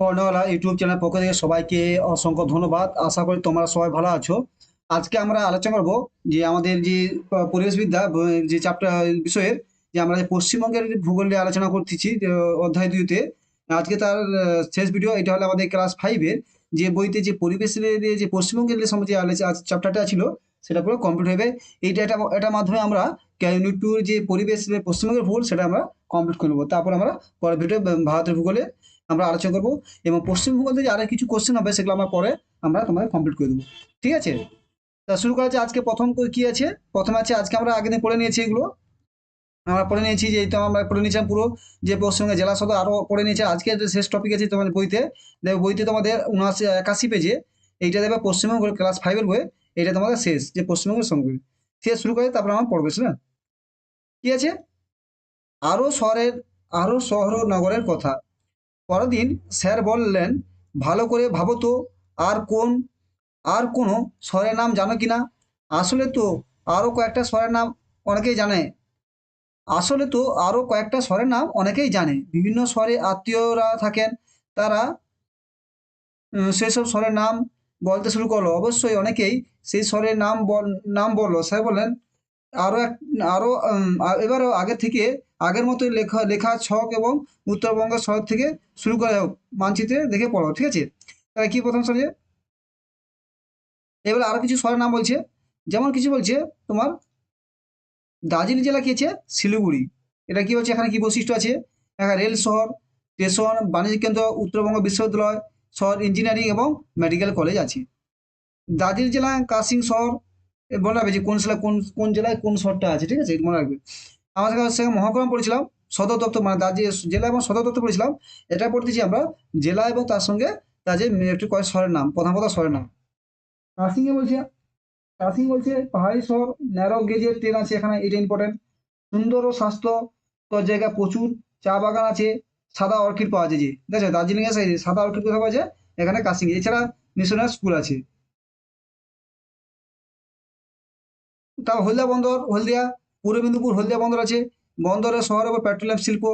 পর্ণওয়ালা YouTube channel পক্ষ থেকে সবাইকে অসংখ্য ধন্যবাদ। আশা করি তোমরা সবাই ভালো আছো। আজকে আমরা আলোচনা করব যে আমাদের যে পরিবেশবিদ্যা যে চ্যাপ্টার বিষয়ের যে আমরা যে পশ্চিমবঙ্গের ভূগোল নিয়ে আলোচনা করতেছি যে অধ্যায় 2 তে। আজকে তার শেষ ভিডিও। এটা হলো আমাদের ক্লাস 5 এর যে বইতে যে পরিবেশ নিয়ে যে পশ্চিমবঙ্গের যে সম্বন্ধে চ্যাপ্টারটা ছিল সেটা পুরো কমপ্লিট হবে। এটার মাধ্যমে আমরা ইউনিট 2 যে পরিবেশ পশ্চিমবঙ্গের ভূগোল সেটা আমরা কমপ্লিট করে নেবো। তারপর আমরা পরের ভিডিও ভারতের ভূগোলে আমরা আলোচনা করবো এবং পশ্চিমবঙ্গ থেকে আরো কিছু কোশ্চেন হবে সেগুলো আমরা পরে আমরা তোমাদের কমপ্লিট করে দেবো। ঠিক আছে? তা শুরু করা যাক। আজকে প্রথম কি আছে? প্রথমে আছে আজকে আমরা আগের দিন পড়ে নিয়েছি এগুলো। আমরা পড়ে নিয়েছি যে তো আমরা পড়ে নিয়েছিলাম পুরো যে পশ্চিমবঙ্গের জেলা সদর আরো পড়ে নিয়েছি। আজকে যে শেষ টপিক আছে তোমাদের বইতে, দেখো বইতে তোমাদের 79 81 পেজে এইটা দেবে পশ্চিমবঙ্গ ক্লাস 5 এর বই। এটা তোমাদের শেষ যে পশ্চিমবঙ্গের সঙ্গে ঠিক আছে? শুরু করে তারপর আমরা পড়বে না কি আছে? আরো শহরের আরো শহর ও নগরের কথা। পরদিন স্যার বললেন, ভালো করে ভাবো তো, আর কোন আর কোনো শহরের নাম জানো কিনা? আসলে তো আরো কয়েকটা শহরের নাম অনেকেই জানে। আসলে তো আরো কয়েকটা শহরের নাম অনেকেই জানে। বিভিন্ন শহরে আত্মীয়রা থাকেন, তারা সেসব শহরের নাম বলতে শুরু করলো। অবশ্যই অনেকেই সেই শহরের নাম বললো। স্যার বললেন, আরো এক আরো এবারও আগের থেকে আগের মতোই লেখা লেখা ছক এবং উত্তরবঙ্গের শহর থেকে শুরু করা হোক, মানচিত্রে দেখে পড়ো। ঠিক আছে? তাহলে কি প্রথম শহরে এবার আরো কিছু শহরের নাম বলছে। যেমন কিছু বলছে তোমার দার্জিলিং জেলা কি আছে? শিলিগুড়ি। এটা কি বলছে? এখানে কি বৈশিষ্ট্য আছে? এখানে রেল শহর, স্টেশন, বাণিজ্য কেন্দ্র, উত্তরবঙ্গ বিশ্ববিদ্যালয় শহর, ইঞ্জিনিয়ারিং এবং মেডিকেল কলেজ আছে। দার্জিলিং জেলা কাসিং শহর মনে রাখবে যে কোন কোন জেলায় কোন শহরটা আছে। ঠিক আছে? এটা মনে রাখবে। আমাদের সঙ্গে মহাগ্রাম পড়েছিলাম, সদর দপ্তর মানে দার্জিলিং জেলা এবং সদর দপ্তর পড়েছিলাম। এটা পড়তেছি আমরা জেলা এবং তার সঙ্গে তার যে একটু কয়েক শহরের নাম, প্রধান প্রধান শহরের নাম। কাসিংয়ে বলছে কাসিং বলছে পাহাড়ি শহর, ন্যারো গেজের ট্রেন আছে এখানে, এটা ইম্পর্টেন্ট। সুন্দর ও স্বাস্থ্যকর জায়গা, প্রচুর চা বাগান আছে, সাদা অর্কিড পাওয়া যায়। যে দেখো দার্জিলিং এ সাদা অর্কিড কোথায় পাওয়া যায়? এখানে কাসিং। এছাড়া মিশনারি স্কুল আছে। তারপর হলদিয়া বন্দর, হলদিয়া পূর্ব মেদিনীপুর হলদিয়া বন্দর আছে। বন্দরের শহর এবং পেট্রোলিয়াম শিল্প।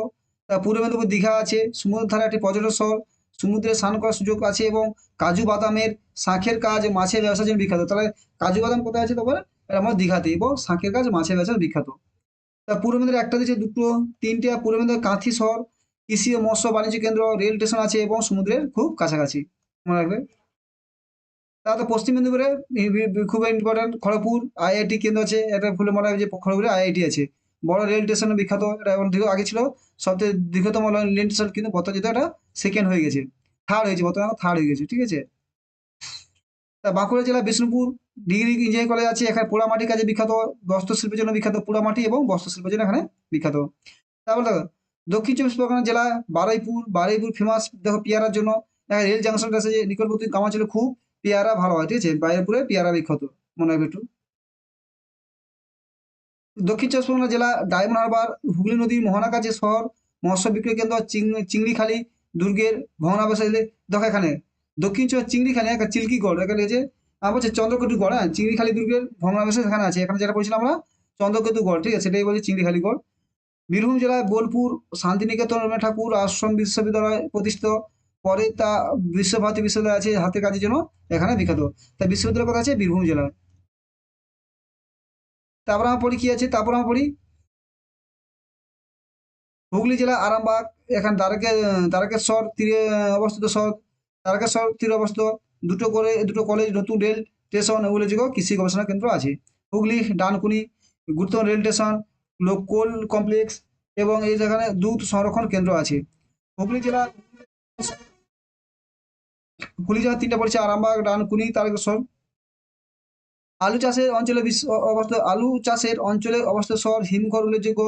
পূর্ব মেদিনীপুর দীঘা আছে, সমুদ্র ধারে একটি পর্যটন শহর, সমুদ্রে স্নান করার সুযোগ আছে এবং কাজু বাদামের শাঁখের কাজ, মাছের ব্যবসার জন্য বিখ্যাত। তাহলে কাজু বাদাম কোথায় আছে তোমার? এটা আমার দীঘাতে, এবং শাঁখের কাজ মাছের ব্যবসার বিখ্যাত। তা পূর্ব মেদিনীপুর একটা দিচ্ছে, দুটো, তিনটে। পূর্ব মেদিনীপুর কাঁথি শহর, কৃষি ও মৎস্য বাণিজ্য কেন্দ্র, রেল স্টেশন আছে এবং সমুদ্রের খুব কাছাকাছি। মনে রাখবে। তারপর পশ্চিম মেদিনীপুরে খুব ইম্পর্টেন্ট খড়গপুর আইআইটি কেন্দ্র আছে। এটা খুলে মনে হয় যে খড়গপুরে আইআইটি আছে। বড় রেল স্টেশন বিখ্যাত। এটা এখন আগে ছিল সবচেয়ে দীর্ঘতম রেল স্টেশন, কিন্তু বর্তমানে যেটা এটা সেকেন্ড হয়ে গেছে, থার্ড হয়েছে, বর্তমানে থার্ড হয়ে গেছে। ঠিক আছে? তা বাঁকুড়া জেলা বিষ্ণুপুর ডিগ্রি ইঞ্জিনিয়ারিং কলেজ আছে। এখানে পোড়ামাটির কাজে বিখ্যাত, বস্ত্রশিল্পের জন্য বিখ্যাত। পোড়ামাটি এবং বস্ত্রশিল্পের জন্য এখানে বিখ্যাত। তারপর দেখো দক্ষিণ চব্বিশ পরগনা জেলা বারুইপুর ফেমাস দেখো পেয়ারার জন্য। এখানে রেল জাংশনটা আছে যে নিকটবর্তী কামারচলে খুব পেয়ারা ভালো হয়। ঠিক আছে? বারুইপুরে পেয়ারা বিখ্যাত। মনে রাখবে একটু। দক্ষিণ চব্বিশ পরগনা জেলা ডায়মন্ড হারবার, হুগলি নদীর মোহনার কাছে শহর, মৎস্য বিক্রয় কেন্দ্র, চিংড়িখালি দুর্গের ভগ্নাবশেষ। দেখো এখানে দক্ষিণ চিংড়িখালি একটা চিল্কিগড় এখানে আছে। বলছে চন্দ্রকেতু গড়। হ্যাঁ, চিংড়িখালি দুর্গের ভগ্নাবশেষ এখানে আছে। এখানে যেটা বলছিলাম আমরা চন্দ্রকেতু গড়। ঠিক আছে? সেটাই বলছে চিংড়িখালি গড়। বীরভূম জেলায় বোলপুর শান্তিনিকেতন রবীন্দ্রনাথ ঠাকুর আশ্রম বিশ্ববিদ্যালয় প্রতিষ্ঠিত। পরে তা বিশ্বভারতী বিশ্ববিদ্যালয় আছে হাতের কাজের জন্য, এখানে বিখ্যাত। তাই বিশ্ববিদ্যালয় কথা আছে বীরভূম জেলায়। তারপর আমরা পড়ি কি আছে, তারপর আমরা পড়ি হুগলি জেলা আরামবাগ। এখানে দ্বারকেশ্বর তীরে অবস্থিত শহর। দ্বারকেশ্বর তীরে অবস্থিত। দুটো কলেজ, নতুন রেল স্টেশন, উল্লেখযোগ্য কৃষি গবেষণা কেন্দ্র আছে। হুগলি ডানকুনি গুরুত্বপূর্ণ রেল স্টেশন, কোল কমপ্লেক্স এবং এই যেখানে দুধ সংরক্ষণ কেন্দ্র আছে। হুগলি জেলা হুগলি জেলা তিনটা পড়েছে, আরামবাগ, ডানকুনি, তারকেশ্বর। আলু চাষের অঞ্চলে অবস্থিত শহর, হিমঘর উল্লেখযোগ্য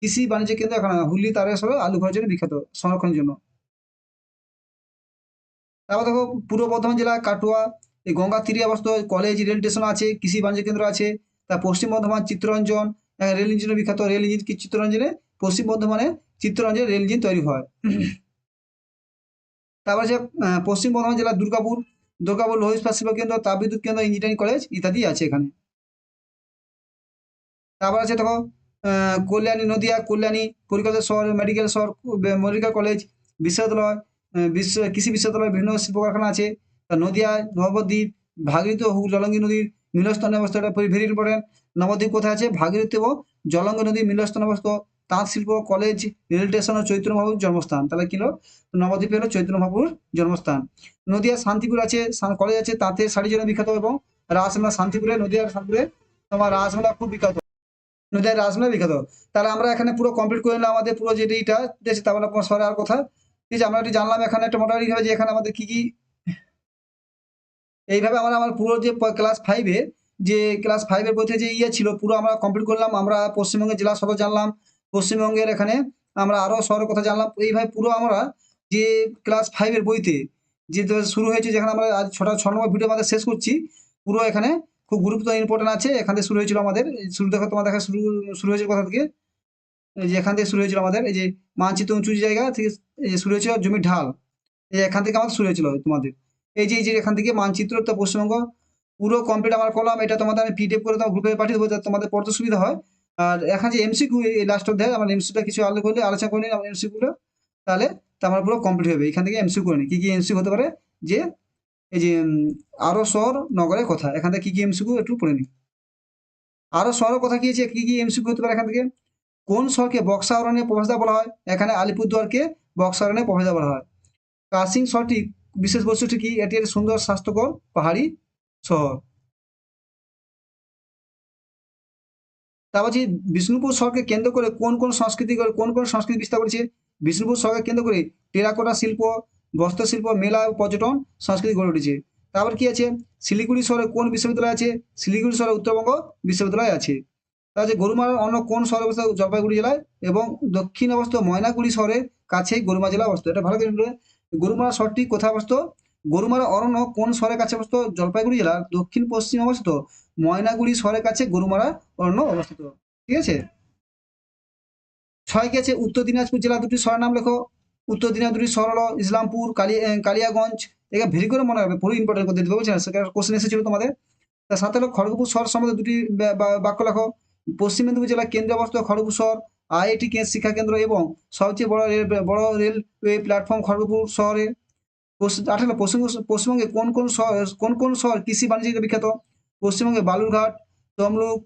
কৃষি বাণিজ্য কেন্দ্র। এখানে হুগলি তারকেশ্বর আলু ঘরের জন্য বিখ্যাত, সংরক্ষণের জন্য। তারপর দেখো পূর্ব বর্ধমান জেলা কাটোয়া, এই গঙ্গা তীরে অবস্থিত কলেজ, রেল স্টেশন আছে, কৃষি বাণিজ্য কেন্দ্র আছে। তার পশ্চিম বর্ধমান চিত্তরঞ্জন, রেল ইঞ্জিনের বিখ্যাত। রেল ইঞ্জিন কি চিত্তরঞ্জনে, পশ্চিম বর্ধমানে চিত্তরঞ্জনে রেল ইঞ্জিন তৈরি হয়। তারপর আছে পশ্চিম বর্ধমান জেলা দুর্গাপুর লৌহ ইস্পাত শিল্প কেন্দ্র, তাপবিদ্যুৎ কেন্দ্র, ইঞ্জিনিয়ারিং কলেজ ইত্যাদি আছে এখানে। তারপর আছে দেখো কল্যাণী নদিয়া, কল্যাণী পরিকল্পিত শহর, মেডিকেল শহর, মেডিকেল কলেজ, বিশ্ববিদ্যালয়, কৃষি বিশ্ববিদ্যালয়, বিভিন্ন শিল্প কারখানা আছে। নদিয়ায় নবদ্বীপ, ভাগীরথী ও জলঙ্গি নদীর মিলনস্থলে অবস্থিত, এটা ভেরি ইম্পর্টেন্ট। নবদ্বীপ কোথায় আছে? ভাগীরথী ও জলঙ্গি নদীর মিলনস্থলে অবস্থিত। তাঁত শিল্প, কলেজ, রেল স্টেশন ও চৈতন্য মহাপ্রভুর জন্মস্থান। তাহলে কি হলো? নবদ্বীপে হলো চৈতন্য মহাপ্রভুর জন্মস্থান। নদিয়া শান্তিপুর আছে, কলেজ আছে, তাঁতের শাড়ির জন্য বিখ্যাত, এবং রাসমেলা শান্তিপুরে, নদিয়ার শান্তিপুরে তোমার রাসমেলা খুব বিখ্যাত। নদিয়ার রাসমেলা বিখ্যাত। তাহলে আমরা এখানে পুরো কমপ্লিট করে নিলাম আমাদের পুরো যে এইটা, ঠিক আছে? তারপরে আপনার সরে আর কথা, ঠিক আছে? আমরা একটু জানলাম এখানে একটা মোটামুটি ভাবে যে এখানে আমাদের কি কি, এইভাবে আমরা আমার পুরো যে ক্লাস ফাইভে, যে ক্লাস ফাইভের বইতে যে ছিল পুরো আমরা কমপ্লিট করলাম। আমরা পশ্চিমবঙ্গের জেলা সদর জানলাম, পশ্চিমবঙ্গের এখানে আমরা আরো শহরের কথা জানলাম। এইভাবে পুরো আমরা যে ক্লাস ফাইভের বইতে যে শুরু হয়েছে, যেখানে আমরা আজ 6 নম্বর ভিডিও আমাদের শেষ করছি, পুরো এখানে খুব গুরুত্বপূর্ণ ইম্পর্টেন্ট আছে। এখান থেকে শুরু হয়েছিল আমাদের, শুরু দেখো তোমার দেখা শুরু শুরু হয়েছে কোথা থেকে, এই যে এখান থেকে শুরু হয়েছিল আমাদের, এই যে মানচিত্র উঁচু জায়গা থেকে এই যে শুরু হয়েছিল জমির ঢাল, এই এখান থেকে আমাদের শুরু হয়েছিল তোমাদের। এই যে এখান থেকে মানচিত্র, তো পশ্চিমবঙ্গ পুরো কমপ্লিট আমার করলাম। এটা তোমাদের আমি পিডিএফ করে তোমার গ্রুপে পাঠিয়ে দেবো, যাতে তোমাদের পড়তে সুবিধা হয়। আর এখন যে এমসিকিউ, এই লাস্ট অধ্যায় আমার এমসিকিউটা কিছু আলোচনা করে নিলাম এমসিকিউটা, তাহলে তো আমার পুরো কমপ্লিট হবে। এখান থেকে এমসিকিউ করে নিই, কি কি এমসিকিউ হতে পারে, যে এই যে আরো শহর নগরের কথা, এখান থেকে কি কি এমসিকিউ একটু পড়ে নিই। আরো শহরের কথা কি আছে, কি কি এমসিকিউ হতে পারে এখান থেকে? কোন শহরকে বক্সা অরণ্যের প্রবেশদ্বার বলা হয়? এখানে আলিপুরদুয়ারকে বক্সা অরণ্যের প্রবেশদ্বার বলা হয়। কাসিং শহরটি বিশেষ বৈশিষ্ট্য কি? এটি একটি সুন্দর স্বাস্থ্যকর পাহাড়ি শহর। তারপর যে বিষ্ণুপুর শহরকে কেন্দ্র করে কোন কোন সংস্কৃতি বিস্তার করেছে? বিষ্ণুপুর শহরকে কেন্দ্র করে টেরাকোটা শিল্প, বস্ত্রশিল্প, মেলা ও পর্যটন সংস্কৃতি গড়ে উঠেছে। তারপর কি আছে? শিলিগুড়ি শহরে কোন বিশ্ববিদ্যালয় আছে? শিলিগুড়ি শহরে উত্তরবঙ্গ বিশ্ববিদ্যালয় আছে। তার যে গরুমারা অন্য কোন শহরে অবস্থিত? জলপাইগুড়ি জেলায়, এবং দক্ষিণ অবস্থিত ময়নাগুড়ি শহরের কাছেই গরুমারা জেলা অবস্থিত। এটা ভালো করে মনে রাখবে। গরুমারা শহরটি কোথায় অবস্থিত? গরুমারা অরণ্য কোন শহরের কাছে অবস্থিত? জলপাইগুড়ি জেলার দক্ষিণ পশ্চিম অবস্থিত ময়নাগুড়ি শহরের কাছে গরুমারা অরণ্য অবস্থিত। ঠিক আছে? 6 কি আছে? উত্তর দিনাজপুর জেলা দুটি শহরের নাম লেখো। উত্তর দিনাজপুর শহর হলো ইসলামপুর, কালিয়াগঞ্জ। এটা ভেরি করে মনে রাখবে, পুরো ইম্পর্টেন্ট করে দিতে হবে, বুঝছেন? সেটা কোশ্চেন এসেছিল তোমাদের। তার সাথে হলো খড়গপুর শহর সম্বন্ধে দুটি বাক্য লেখো। পশ্চিম মেদিনীপুর জেলার কেন্দ্রে অবস্থিত খড়গপুর শহর, আইআইটি শিক্ষা কেন্দ্র এবং সবচেয়ে বড় রেলওয়ে প্ল্যাটফর্ম খড়গপুর শহরে। 18 পশ্চিমবঙ্গে কোন কোন শহর কৃষি বাণিজ্যে বিখ্যাত? পশ্চিমবঙ্গে বালুরঘাট, তমলুক,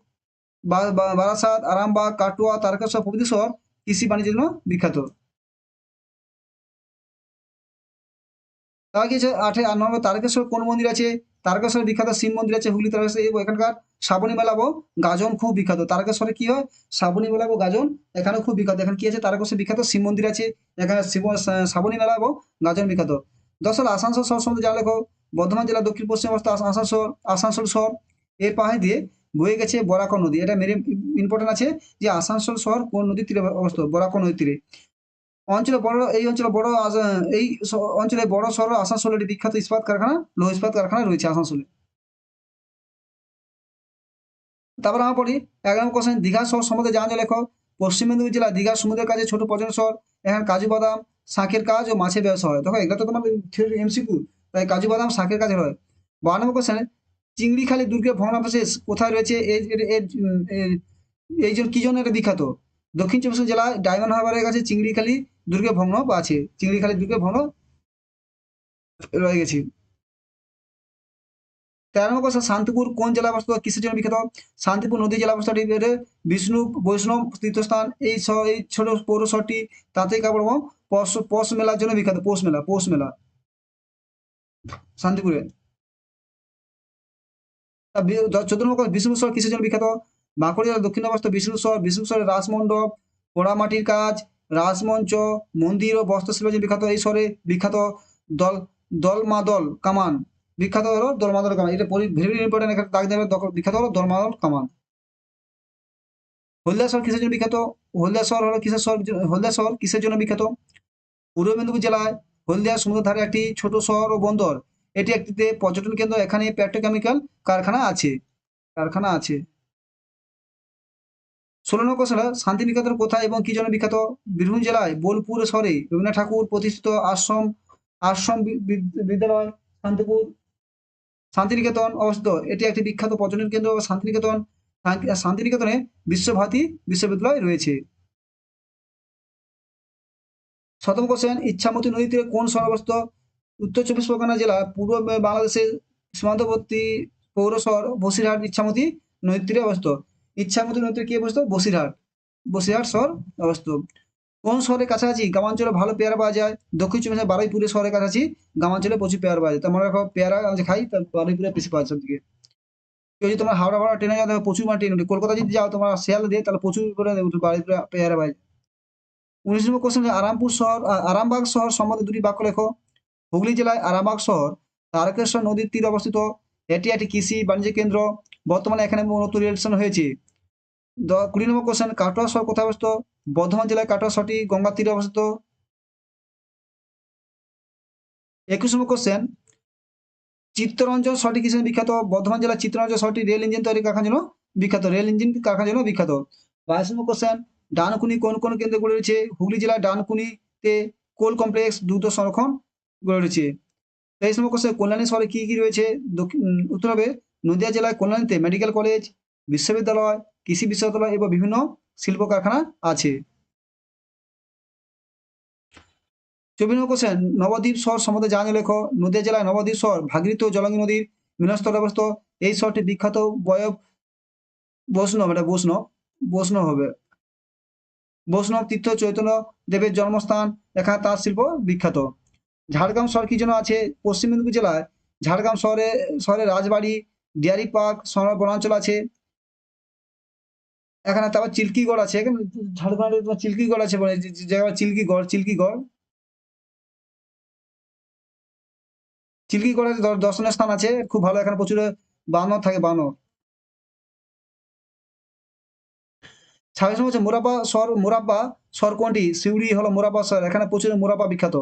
বারাসাত, আরামবাগ, কাটোয়া, তারকেশ্বর প্রভৃতি শহর কৃষি বাণিজ্যের জন্য বিখ্যাত। তার কিছু 8 নম্বর, তারকেশ্বর কোন মন্দির আছে? তারকেশ্বরে বিখ্যাত শিব মন্দির আছে, হুগলি তারকেশ্বর, এবং এখানকার শ্রাবণী মেলা ও গাজন খুব বিখ্যাত। তারকেশ্বরে কি হয়? শ্রাবণী মেলা ও গাজন এখানে খুব বিখ্যাত। এখানে কি আছে? তারকেশ্বর বিখ্যাত শিব মন্দির আছে, এখানে শ্রাবণী মেলা এবং গাজন বিখ্যাত। 10 হলো আসানসোল শহর সম্বন্ধে যা লেখো। বর্ধমান জেলার দক্ষিণ পশ্চিম অবস্থিত আসানসোল শহর, এর পাহাড় দিয়ে বয়ে গেছে বরাকর নদী। এটা মেরে ইম্পর্টেন্ট আছে, যে আসানসোল শহর কোন নদীর তীরে অবস্থিত? বরাকর নদীর তীরে। এই অঞ্চলে বড় শহর আসানসোলে একটি বিখ্যাত ইস্পাত কারখানা, লৌহ ইস্পাত কারখানা রয়েছে আসানসোলে। তারপর আমরা পড়ি 11 নম্বর কোশ্চেন, দীঘা শহর সম্বন্ধে জানা যায় লেখো। পশ্চিম মেদিনীপুর জেলা দীঘা সমুদ্রের কাছে ছোট পর্যটন শহর। এখানে কাজু বাদাম, শাঁখের কাজ ও মাছের ব্যবসা হয়। দেখো এগুলো তো তোমার থিওরি এমসিকিউ, তাই কাজু বাদাম শাঁখের কাজ হয়। 12 নম্বর কোশ্চেন, চিংড়িখালি দুর্গের ভগ্নাবশেষ কোথায় রয়েছে? এই জন্য কি জন্য এটা বিখ্যাত? দক্ষিণ চব্বিশ পরগনা জেলায় ডায়মন্ড হারবারের কাছে চিংড়িখালি দুর্গের ভগ্ন আছে, চিংড়িখালি দুর্গের ভগ্ন রয়ে গেছে। 13 নম্বর কোশ্চেন, শান্তিপুর কোন জেলা অবস্থিত, কিসের জন্য বিখ্যাত? শান্তিপুর নদী জেলা অবস্থিত, এটি বিষ্ণু বৈষ্ণব তীর্থস্থান। এই ছোট পৌর শহরটি তাঁতের কাপড় এবং পৌষ মেলার জন্য বিখ্যাত। পৌষ মেলা শান্তিপুরে। 14 নম্বর কোশ্চেন, বিষ্ণু শহর কিসের জন্য বিখ্যাত? বাঁকুড়া জেলার দক্ষিণে অবস্থিত বিষ্ণু শহরের রাসমণ্ডপ, পোড়ামাটির কাজ, রাসমঞ্চ, মন্দির ও বস্ত্রশিল্পের জন্য বিখ্যাত। এই শহরে বিখ্যাত দল দলমাদল কামান, বিখ্যাত হলো দলমাদল কামান। এটা ভেরি ভেরি ইম্পর্টেন্ট, এখানে দাগ দেবে। বিখ্যাত হলো দলমাদল কামান। হলদিয়া শহর কিসের জন্য বিখ্যাত? হলদিয়া শহর কিসের জন্য বিখ্যাত? পূর্ব মেদিনীপুর জেলায় হলদিয়া সমুদ্র ধারে একটি ছোট শহর ও বন্দর। এটি একটিতে পর্যটন কেন্দ্র, এখানে পেট্রোকেমিক্যাল কারখানা আছে। কারখানা আছে। 16 নম্বর কোশ্চেন, শান্তিনিকেতন কোথায় এবং কি জন্য বিখ্যাত? বীরভূম জেলায় বোলপুর শহরে রবীন্দ্রনাথ ঠাকুর প্রতিষ্ঠিত আশ্রম বিদ্যালয় শান্তিপুর শান্তিনিকেতন অবস্থিত। এটি একটি বিখ্যাত পর্যটন কেন্দ্র। শান্তিনিকেতনে বিশ্বভারতী বিশ্ববিদ্যালয় রয়েছে। 7ম কোশ্চেন, ইচ্ছামতি নদীর তীরে কোন শহর অবস্থিত? উত্তর চব্বিশ পরগনা জেলা পূর্ব বাংলাদেশের সীমান্তবর্তী পৌর শহর বসিরহাট ইচ্ছামতি নদীর তীরে অবস্থিত। ইচ্ছামতি নদীর তীরে কি অবস্থিত? বসিরহাট। বসিরহাট শহর অবস্থিত। কোন শহরের কাছাকাছি গ্রামাঞ্চলে ভালো পেয়ারা পাওয়া যায়? দক্ষিণ চব্বিশ পরগনা বারুইপুরের শহরের কাছাকাছি গ্রামাঞ্চলে প্রচুর পেয়ারা পাওয়া যায়। তো মনে রাখো, পেয়ারা আমরা যে খাই তার বারুইপুরে বেশি পাওয়া যায় সবদিকে। কেউ যদি তোমার হাওড়া ভাড়া ট্রেনে যাও তাহলে প্রচুর মানে ট্রেন উঠে। কলকাতা যদি যাও তোমার শিয়ালদা দিয়ে তাহলে প্রচুর করে বারুইপুরে পেয়ারা পাওয়া যায়। 19 নম্বর কোশ্চেন, আরামপুর শহর আরামবাগ শহর সম্বন্ধে দুটি বাক্য লেখো। হুগলি জেলায় আরামবাগ শহর তারকেশ্বর নদীর তীরে অবস্থিত। এটি একটি কৃষি বাণিজ্য কেন্দ্র। বর্তমানে এখানে নতুন রেল স্টেশন হয়েছে। 20 নম্বর কোশ্চেন, কাটোয়া শহর কোথায় অবস্থিত? বর্ধমান জেলায় কাটোয়া শহরটি গঙ্গার তীরে অবস্থিত। 21 নম্বর কোশ্চেন, চিত্তরঞ্জন শহরটি কিসের বিখ্যাত? বর্ধমান জেলার চিত্তরঞ্জন শহরটি রেল ইঞ্জিন তৈরি কারখানার জন্য বিখ্যাত। রেল ইঞ্জিন কারখানার জন্য বিখ্যাত। 22 নম্বর কোশ্চেন, ডানকুনি কোন কোন কেন্দ্র গড়ে উঠেছে? হুগলি জেলার ডানকুনিতে কোল কমপ্লেক্স দুগ্ধ সংরক্ষণ গড়ে উঠেছে। 23 নম্বর কোশ্চেন, কল্যাণী শহরে কি কি রয়েছে? উত্তর হবে নদিয়া জেলায় কল্যাণীতে মেডিকেল কলেজ, বিশ্ববিদ্যালয়, কৃষি বিশ্ববিদ্যালয় এবং বিভিন্ন শিল্প কারখানা আছে। 24 নম্বর কোশ্চেন, নবদ্বীপ শহর সম্বন্ধে জানিয়ে লেখো। নদিয়া জেলায় নবদ্বীপ শহর ভাগীরথী ও জলঙ্গি নদীর মিলনস্থলে অবস্থিত। এই শহরটি বিখ্যাত বৈষ্ণব, এটা বৈষ্ণব, বৈষ্ণব হবে, বৈষ্ণব তীর্থ চৈতন্য দেবের জন্মস্থান। এখানে তাঁত শিল্প বিখ্যাত। ঝাড়গ্রাম শহর কি জন্য আছে? পশ্চিম মেদিনীপুর জেলায় ঝাড়গ্রাম শহরে রাজবাড়ি, ডিয়ারি পার্ক, বনাঞ্চল আছে। এখানে তারপর চিল্কিগড় আছে। এখানে ঝাড়খণ্ডে তোমার চিল্কিগড় আছে, মানে যে জায়গা চিল্কিগড়ের দর্শনীয় স্থান আছে খুব ভালো। এখানে প্রচুর বানর থাকে, বানর। 26 নম্বর হচ্ছে মুরাব্বা শহর কোনটি? সিউড়ি হলো মুরাব্বা শহর। এখানে প্রচুর মুরাব্বা বিখ্যাত।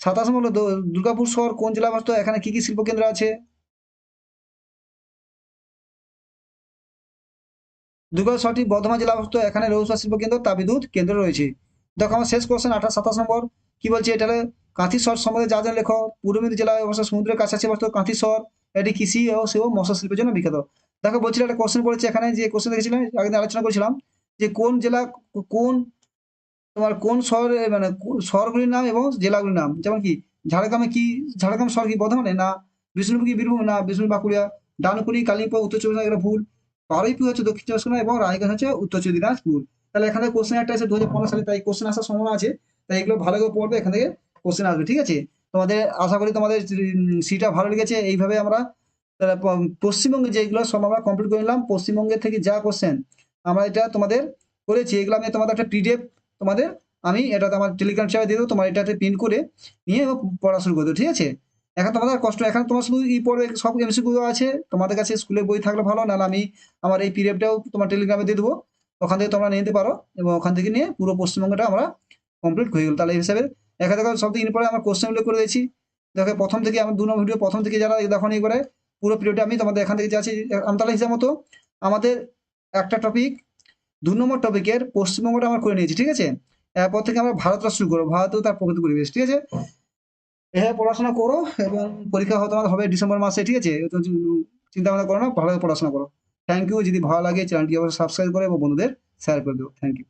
27 নম্বর হলো দুর্গাপুর শহর কোন জেলায় অবস্থিত? এখানে কি কি শিল্প কেন্দ্র আছে? দুর্গাপুর শহরটি বর্ধমান জেলায় অবস্থিত। এখানে রৌসা শিল্প কেন্দ্র, তাপবিদ্যুৎ কেন্দ্র রয়েছে। দেখো আমার শেষ কোশ্চেন 27 নম্বর কি বলছে? এটা হলো কাঁথি শহর সম্বন্ধে যা জানেন লেখো। পূর্ব মেদিনীপুর জেলায় অবশ্য সমুদ্রের কাছাকাছি অবস্থিত কাঁথি শহর। এটি কৃষি ও মৎস্য শিল্পের জন্য বিখ্যাত। দেখো বলছিল একটা কোশ্চেন পড়েছে এখানে, যে কোশ্চেন দেখেছিলাম আগের আলোচনা করেছিলাম, যে কোন জেলা, কোন তোমার কোন শহরে মানে শহরগুলির নাম এবং জেলাগুলির নাম, যেমন কি ঝাড়গ্রামে কি, ঝাড়গ্রাম শহর কি বর্ধমানে? না। বিষ্ণুপুর কি বীরভূম? না। বিষ্ণুপুর বাঁকুড়া। ডানকুনি কালিম্পং উত্তর চব্বিশ পরগনা, ভুল। বারুইপুর হচ্ছে দক্ষিণ চব্বিশ পরগনা এবং রায়গঞ্জ হচ্ছে উত্তর চব্বিশ দিনাজপুর। তাহলে এখানে কোশ্চেন একটা আছে 2015 সালে, তাই কোশ্চেন আসার সম্ভাবনা আছে। তাই এগুলো ভালো করে পড়বে, এখান থেকে কোশ্চেন আসবে, ঠিক আছে? তোমাদের আশা করি তোমাদের সিটা ভালো লেগেছে। এইভাবে আমরা তাহলে পশ্চিমবঙ্গে যেগুলো সব আমরা কমপ্লিট করে নিলাম। পশ্চিমবঙ্গের থেকে যা কোশ্চেন আমরা এটা তোমাদের করেছি, এগুলো আমি তোমাদের একটা পিডিএফ তোমাদের আমি এটাতে আমার টেলিগ্রাম চ্যানেলে দিয়ে দেবো। তোমার এটাতে প্রিন্ট করে নিয়ে পড়া শুরু করে দেবো, ঠিক আছে? এখন তোমাদের আর কষ্ট, এখন তোমার শুধু ই পড়বে, সব এমসিকিউ আছে তোমাদের কাছে। স্কুলের বই থাকলে ভালো, নাহলে আমি আমার এই পিডিএফটাও তোমার টেলিগ্রামে দিয়ে দেবো। ওখান থেকে তোমরা নিয়ে নিতে পারো এবং ওখান থেকে নিয়ে পুরো পশ্চিমবঙ্গটা আমরা কমপ্লিট হয়ে গেল। তাহলে এই হিসাবে একা দেখো সব থেকে পরে আমার কোশ্চেনগুলো করে দিয়েছি। দেখো প্রথম থেকে আমার 2 নম্বর ভিডিও প্রথম থেকে যারা দেখো নি করে পুরো পিরিয়ডটা আমি তোমাদের এখান থেকে যাচ্ছি। আমি তাহলে হিসাব মতো আমাদের একটা টপিক 2 নম্বর টপিকের পশ্চিমবঙ্গটা আমরা করে নিয়েছি, ঠিক আছে? এরপর থেকে আমরা ভারতটা শুরু করবো, ভারত ও তার প্রকৃতি পরিবেশ, ঠিক আছে? এভাবে পড়াশোনা করো এবং পরীক্ষা হয়তো তোমাদের হবে ডিসেম্বর মাসে, ঠিক আছে? তো চিন্তা ভাবনা করো না, ভালো পড়াশোনা করো। Thank you. যদি ভালো লাগে চ্যানেলটি অবশ্যই সাবস্ক্রাইব করে এবং বন্ধুদের শেয়ার করে দেবো। Thank you.